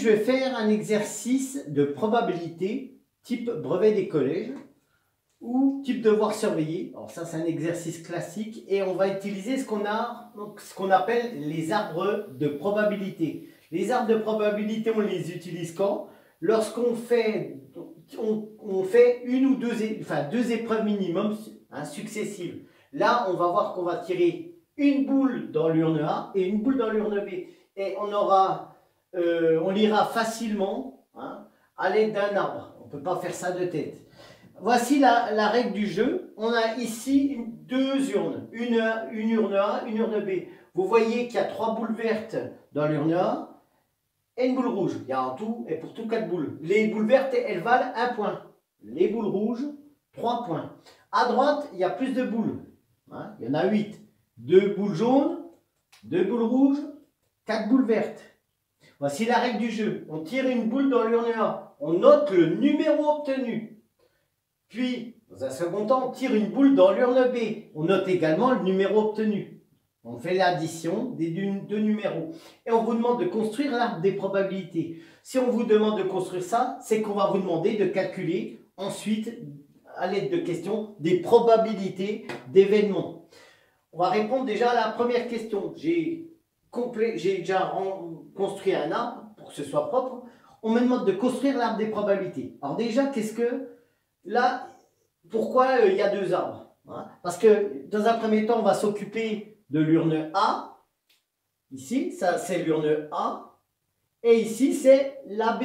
je vais faire un exercice de probabilité type brevet des collèges ou type devoir surveillé. Alors ça, c'est un exercice classique et on va utiliser ce qu'on appelle les arbres de probabilité. Les arbres de probabilité, on les utilise quand? Lorsqu'on fait, on fait une ou deux épreuves minimum successives. Là, on va voir qu'on va tirer une boule dans l'urne A et une boule dans l'urne B. Et on lira facilement à l'aide d'un arbre. On ne peut pas faire ça de tête. Voici la règle du jeu. On a ici deux urnes. Une urne A, une urne B. Vous voyez qu'il y a 3 boules vertes dans l'urne A et une boule rouge. Il y a en tout, et pour tout 4 boules. Les boules vertes, elles valent 1 point. Les boules rouges, 3 points. À droite, il y a plus de boules. Il y en a 8. 2 boules jaunes, 2 boules rouges, 4 boules vertes. Voici la règle du jeu. On tire une boule dans l'urne A. On note le numéro obtenu. Puis, dans un second temps, on tire une boule dans l'urne B. On note également le numéro obtenu. On fait l'addition des deux numéros. Et on vous demande de construire l'arbre des probabilités. Si on vous demande de construire ça, c'est qu'on va vous demander de calculer ensuite, à l'aide de questions, des probabilités d'événements. On va répondre déjà à la première question. J'ai déjà construit un arbre pour que ce soit propre. On me demande de construire l'arbre des probabilités. Alors déjà, pourquoi il y a 2 arbres? Parce que dans un premier temps, on va s'occuper de l'urne A. Ici, ça c'est l'urne A. Et ici, c'est la B.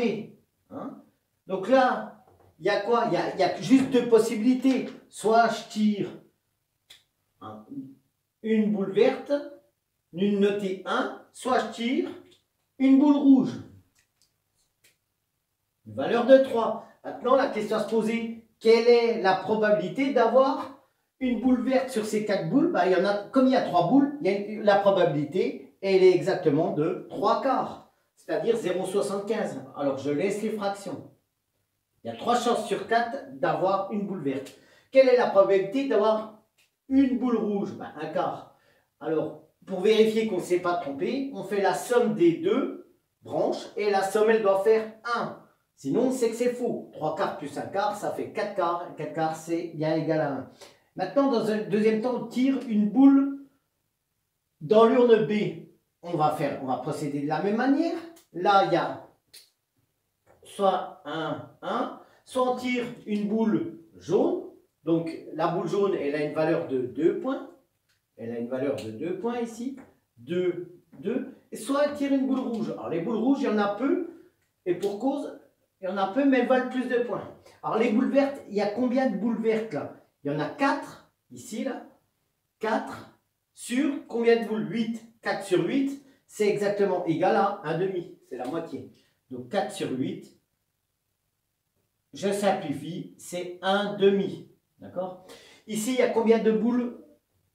Donc là, il y a quoi? Il y a juste 2 possibilités. Soit je tire une boule verte, une notée 1, soit je tire une boule rouge. Une valeur de 3. Maintenant, la question à se poser, quelle est la probabilité d'avoir une boule verte sur ces 4 boules? Comme il y a 3 boules, la probabilité, elle est exactement de 3 quarts, c'est-à-dire 0,75. Alors, je laisse les fractions. Il y a 3 chances sur 4 d'avoir une boule verte. Quelle est la probabilité d'avoir une boule rouge? 1 quart. Alors, pour vérifier qu'on ne s'est pas trompé, on fait la somme des 2 branches et la somme, elle doit faire 1. Sinon, c'est que c'est faux. 3 quarts plus 1 quart, ça fait 4 quarts. 4 quarts, c'est bien égal à 1. Maintenant, dans un deuxième temps, on tire une boule dans l'urne B. On va procéder de la même manière. Là, il y a soit 1, soit on tire une boule jaune. Donc, la boule jaune, elle a une valeur de 2 points. Elle a une valeur de 2 points ici. 2, 2. Et soit elle tire une boule rouge. Alors, les boules rouges, il y en a peu. Et pour cause, il y en a peu, mais elles valent plus de points. Alors, les boules vertes, il y a combien de boules vertes là? Il y en a 4, ici, là. 4 sur combien de boules? 8. 4 sur 8, c'est exactement égal à 1,5. C'est la moitié. Donc, 4 sur 8, je simplifie, c'est 1,5. D'accord? Ici, il y a combien de boules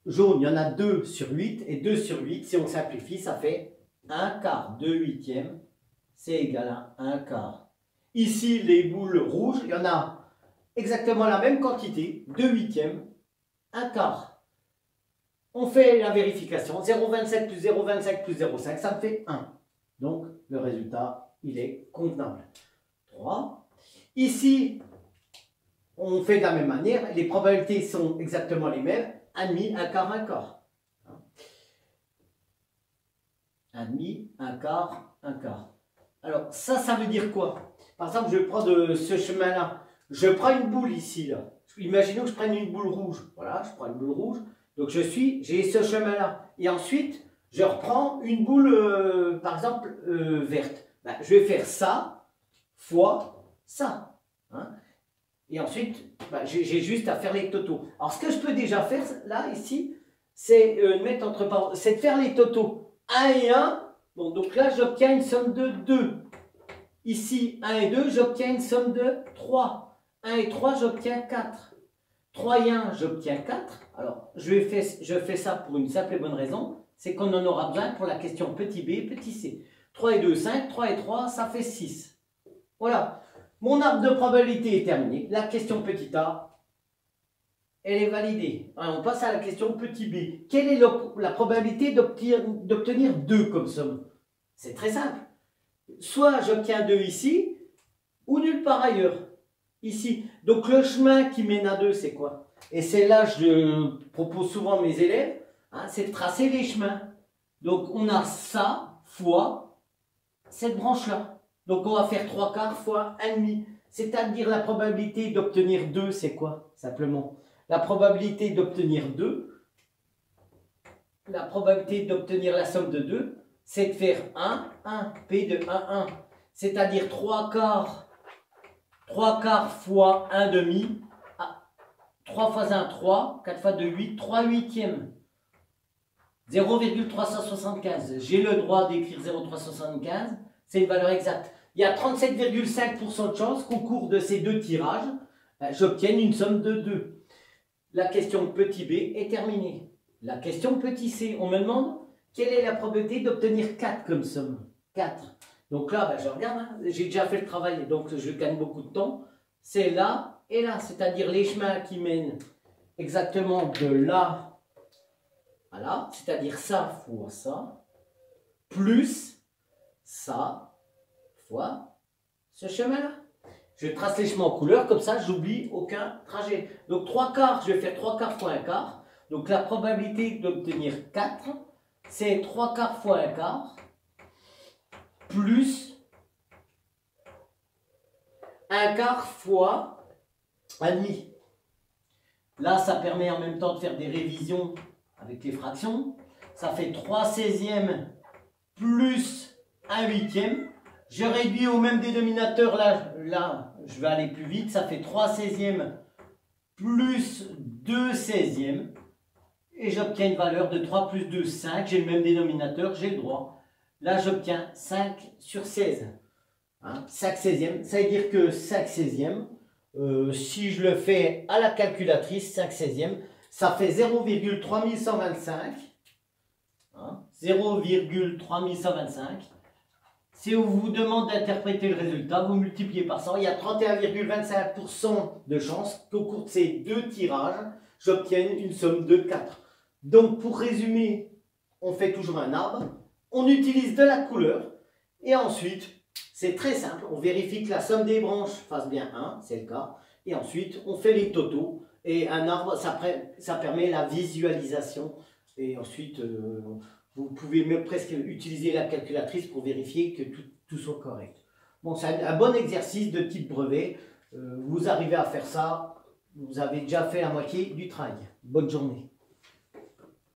jaunes? Il y en a 2 sur 8. Et 2 sur 8, si on simplifie, ça fait 1 quart. 2 huitièmes, c'est égal à 1 quart. Ici, les boules rouges, il y en a exactement la même quantité, 2 huitièmes, 1 quart. On fait la vérification, 0,25 plus 0,25 plus 0,5, ça me fait 1. Donc, le résultat, il est convenable. 3. Ici, on fait de la même manière, les probabilités sont exactement les mêmes, 1,5, 1 quart, 1 quart. 1,5, 1 quart, 1 quart. Alors, ça veut dire quoi? Par exemple, je prends ce chemin-là. Je prends une boule ici, là. Imaginons que je prenne une boule rouge. Voilà, je prends une boule rouge. Donc, j'ai ce chemin-là. Et ensuite, je reprends une boule, par exemple, verte. Je vais faire ça fois ça. Et ensuite, j'ai juste à faire les totaux. Alors, ce que je peux déjà faire, là, ici, c'est mettre entre parenthèses, c'est de faire les totaux. 1 et 1. Bon, donc là, j'obtiens une somme de 2. Ici, 1 et 2, j'obtiens une somme de 3. 1 et 3, j'obtiens 4. 3 et 1, j'obtiens 4. Alors, je fais ça pour une simple et bonne raison, c'est qu'on en aura besoin pour la question petit b, petit c. 3 et 2, 5. 3 et 3, ça fait 6. Voilà. Mon arbre de probabilité est terminé. La question petit a, elle est validée. Alors, on passe à la question petit b. Quelle est la probabilité d'obtenir 2 comme somme? C'est très simple. soit j'obtiens 2 ici, ou nulle part ailleurs, ici. Donc le chemin qui mène à 2, c'est quoi? Et c'est là que je propose souvent à mes élèves, hein, c'est de tracer les chemins. Donc on a ça fois cette branche-là. Donc on va faire 3/4 fois 1,5. C'est-à-dire la probabilité d'obtenir 2, c'est quoi? Simplement. La probabilité d'obtenir 2, la probabilité d'obtenir la somme de 2, c'est de faire 1, 1, P de 1, 1. C'est-à dire 3/4 fois 1,5. 3 fois 1, 3. 4 fois 2, 8. 3 huitièmes. 0,375. J'ai le droit d'écrire 0,375. C'est une valeur exacte. Il y a 37,5% de chances qu'au cours de ces deux tirages, j'obtienne une somme de 2. La question petit b est terminée. La question petit c, on me demande quelle est la probabilité d'obtenir 4 comme somme. 4. Donc là, je regarde, hein, j'ai déjà fait le travail, donc je gagne beaucoup de temps. C'est là et là, c'est-à-dire les chemins qui mènent exactement de là à là, c'est-à-dire ça fois ça, plus ça fois ce chemin-là. Je trace les chemins en couleur, comme ça, j'oublie aucun trajet. Donc 3/4, je vais faire 3/4 fois 1/4. Donc la probabilité d'obtenir 4, c'est 3/4 fois 1/4, plus 1/4 fois 1,5. Là, ça permet en même temps de faire des révisions avec les fractions. Ça fait 3/16e plus 1/8e. Je réduis au même dénominateur, là, je vais aller plus vite. Ça fait 3/16e plus 2/16e. Et j'obtiens une valeur de 3 plus 2, 5. J'ai le même dénominateur, j'ai le droit. Là, j'obtiens 5 sur 16. Hein, 5/16e. Ça veut dire que 5/16e, si je le fais à la calculatrice, 5/16e, ça fait 0,3125. Hein, 0,3125. Si on vous demande d'interpréter le résultat, vous multipliez par 100. Il y a 31,25% de chance qu'au cours de ces deux tirages, j'obtienne une somme de 4. Donc, pour résumer, on fait toujours un arbre. On utilise de la couleur. Et ensuite, c'est très simple. On vérifie que la somme des branches fasse bien 1. C'est le cas. Et ensuite, on fait les totaux. Et un arbre, ça permet la visualisation. Et ensuite, vous pouvez même presque utiliser la calculatrice pour vérifier que tout soit correct. Bon, c'est un bon exercice de type brevet. Vous arrivez à faire ça, vous avez déjà fait la moitié du travail. Bonne journée.